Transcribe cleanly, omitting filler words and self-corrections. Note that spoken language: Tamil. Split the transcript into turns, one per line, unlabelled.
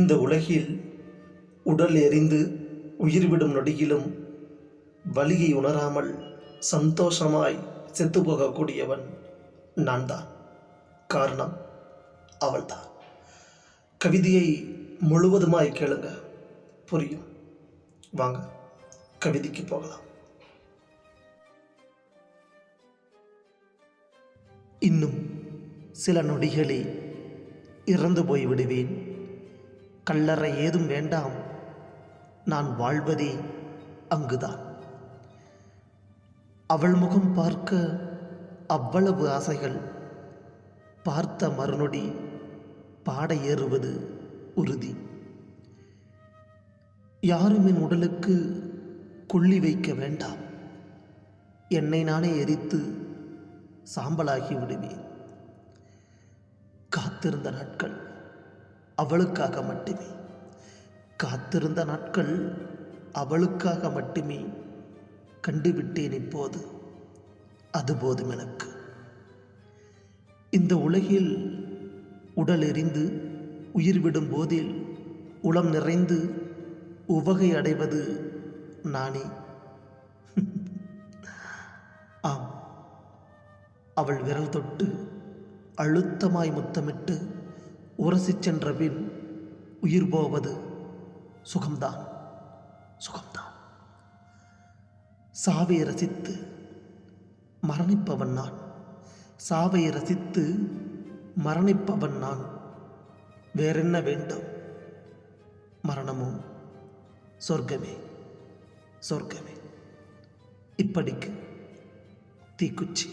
இந்த உலகில் உடல் எரிந்து உயிர்விடும் நொடியிலும் வலியை உணராமல் சந்தோஷமாய் செத்து போகக்கூடியவன் நான் தான். காரணம் அவள்தான். கவிதையை முழுவதுமாய் கேளுங்க, புரியும். வாங்க கவிதைக்கு போகலாம். இன்னும் சில நொடிகளே இறந்து போய் விடுவேன். கல்லறை ஏதும் வேண்டாம், நான் வாழ்வதே அங்குதான். அவள் முகம் பார்க்க அவ்வளவு ஆசைகள். பார்த்த மறுநொடி பாட ஏறுவது உறுதி. யாரும் என் உடலுக்கு கொள்ளி வைக்க வேண்டாம். என்னை நானே எரித்து சாம்பலாகி விடுவேன். காத்திருந்த நாட்கள் அவளுக்காக மட்டுமே, காத்திருந்த நாட்கள் அவளுக்காக மட்டுமே. கண்டுவிட்டேன் இப்போது, அது போதும் எனக்கு. இந்த உலகில் உடல் எரிந்து உயிர் விடும் போதில் உளம் நிறைந்து உவகை அடைவது நானே. ஆம், அவள் விரல் தொட்டு அழுத்தமாய் முத்தமிட்டு உரசிச் சென்ற பின் உயிர் போவது சுகம்தான், சுகம்தான். சாவை ரசித்து மரணிப்பவன் நான், சாவை ரசித்து மரணிப்பவன் நான். வேறென்ன வேண்டும்? மரணமோ சொர்க்கமே, சொர்க்கமே. இப்படிக்கு தீக்குச்சி.